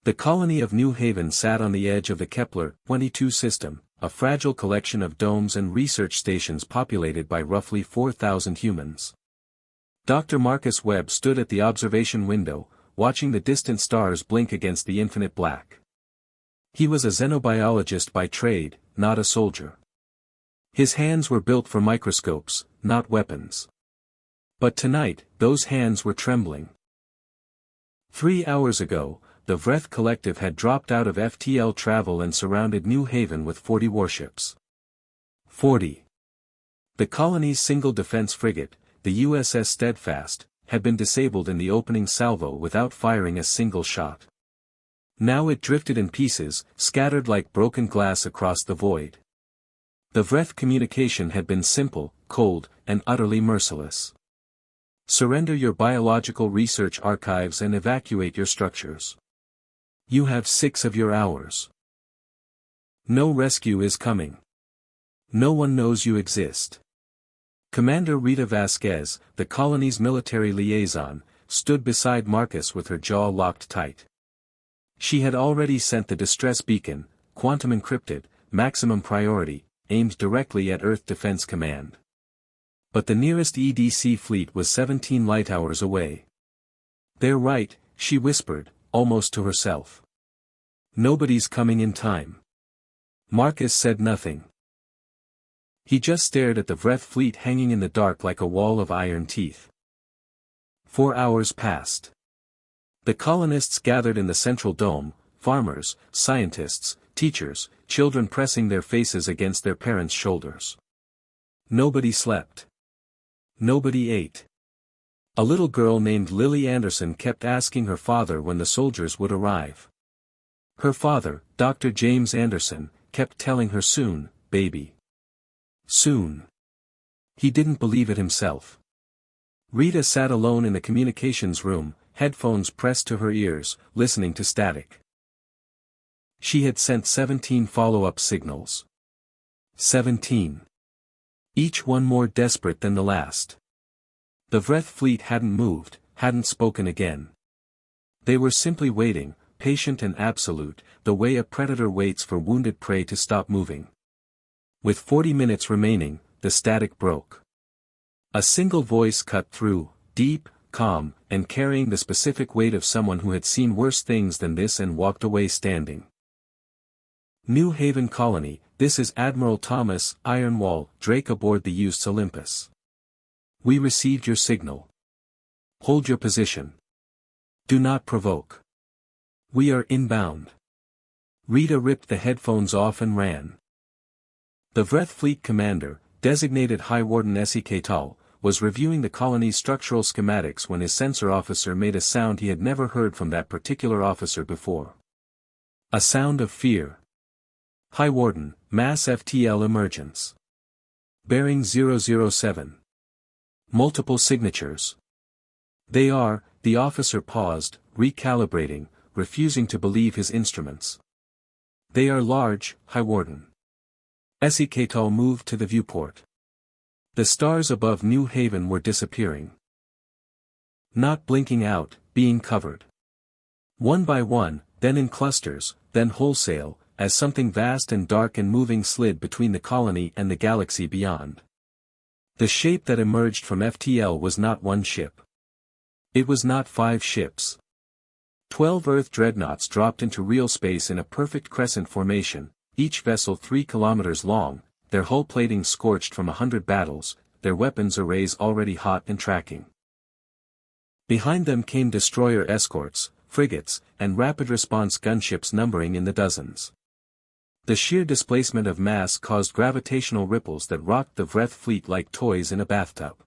The colony of New Haven sat on the edge of the Kepler-22 system, a fragile collection of domes and research stations populated by roughly 4,000 humans. Dr. Marcus Webb stood at the observation window, watching the distant stars blink against the infinite black. He was a xenobiologist by trade, not a soldier. His hands were built for microscopes, not weapons. But tonight, those hands were trembling. 3 hours ago, the Vreth Collective had dropped out of FTL travel and surrounded New Haven with 40 warships. 40. The colony's single defense frigate, the USS Steadfast, had been disabled in the opening salvo without firing a single shot. Now it drifted in pieces, scattered like broken glass across the void. The Vreth communication had been simple, cold, and utterly merciless. Surrender your biological research archives and evacuate your structures. You have 6 of your hours. No rescue is coming. No one knows you exist. Commander Rita Vasquez, the colony's military liaison, stood beside Marcus with her jaw locked tight. She had already sent the distress beacon, quantum encrypted, maximum priority, aimed directly at Earth Defense Command. But the nearest EDC fleet was 17 light-hours away. "They're right," she whispered, almost to herself. "Nobody's coming in time." Marcus said nothing. He just stared at the Vreth fleet hanging in the dark like a wall of iron teeth. 4 hours passed. The colonists gathered in the central dome, farmers, scientists, teachers, children pressing their faces against their parents' shoulders. Nobody slept. Nobody ate. A little girl named Lily Anderson kept asking her father when the soldiers would arrive. Her father, Dr. James Anderson, kept telling her soon, baby. Soon. He didn't believe it himself. Rita sat alone in the communications room, headphones pressed to her ears, listening to static. She had sent 17 follow-up signals. 17. Each one more desperate than the last. The Vreth fleet hadn't moved, hadn't spoken again. They were simply waiting, patient and absolute, the way a predator waits for wounded prey to stop moving. With 40 minutes remaining, the static broke. A single voice cut through, deep, calm, and carrying the specific weight of someone who had seen worse things than this and walked away standing. New Haven Colony, this is Admiral Thomas Ironwall Drake aboard the Eustis Olympus. We received your signal. Hold your position. Do not provoke. We are inbound. Rita ripped the headphones off and ran. The Vreth Fleet Commander, designated High Warden S.E. Catal, was reviewing the colony's structural schematics when his sensor officer made a sound he had never heard from that particular officer before. A sound of fear. High Warden, Mass FTL Emergence. Bearing 007. Multiple signatures. They are, the officer paused, recalibrating, refusing to believe his instruments. They are large, High Warden. S.E. Catal moved to the viewport. The stars above New Haven were disappearing. Not blinking out, being covered. One by one, then in clusters, then wholesale, as something vast and dark and moving slid between the colony and the galaxy beyond. The shape that emerged from FTL was not one ship. It was not 5 ships. 12 Earth dreadnoughts dropped into real space in a perfect crescent formation, each vessel 3 kilometers long, their hull plating scorched from 100 battles, their weapons arrays already hot and tracking. Behind them came destroyer escorts, frigates, and rapid response gunships numbering in the dozens. The sheer displacement of mass caused gravitational ripples that rocked the Vreth fleet like toys in a bathtub.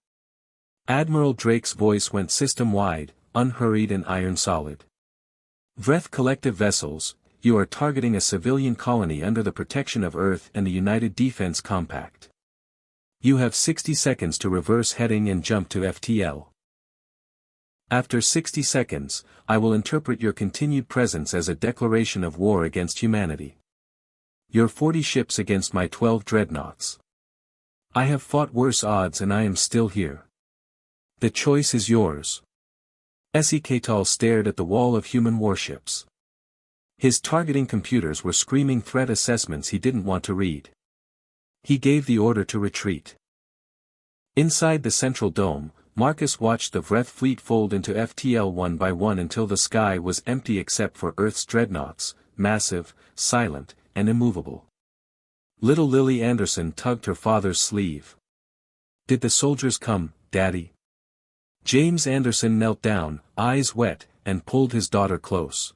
Admiral Drake's voice went system-wide, unhurried and iron-solid. Vreth collective vessels, you are targeting a civilian colony under the protection of Earth and the United Defense Compact. You have 60 seconds to reverse heading and jump to FTL. After 60 seconds, I will interpret your continued presence as a declaration of war against humanity. Your 40 ships against my 12 dreadnoughts. I have fought worse odds and I am still here. The choice is yours. S.E. Catal stared at the wall of human warships. His targeting computers were screaming threat assessments he didn't want to read. He gave the order to retreat. Inside the central dome, Marcus watched the Vreth fleet fold into FTL one by one until the sky was empty except for Earth's dreadnoughts, massive, silent, and immovable. Little Lily Anderson tugged her father's sleeve. "Did the soldiers come, Daddy?" James Anderson knelt down, eyes wet, and pulled his daughter close.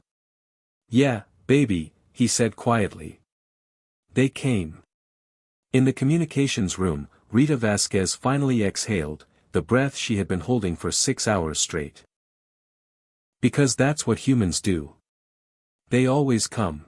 "Yeah, baby," he said quietly. "They came." In the communications room, Rita Vasquez finally exhaled, the breath she had been holding for 6 hours straight. "Because that's what humans do. They always come."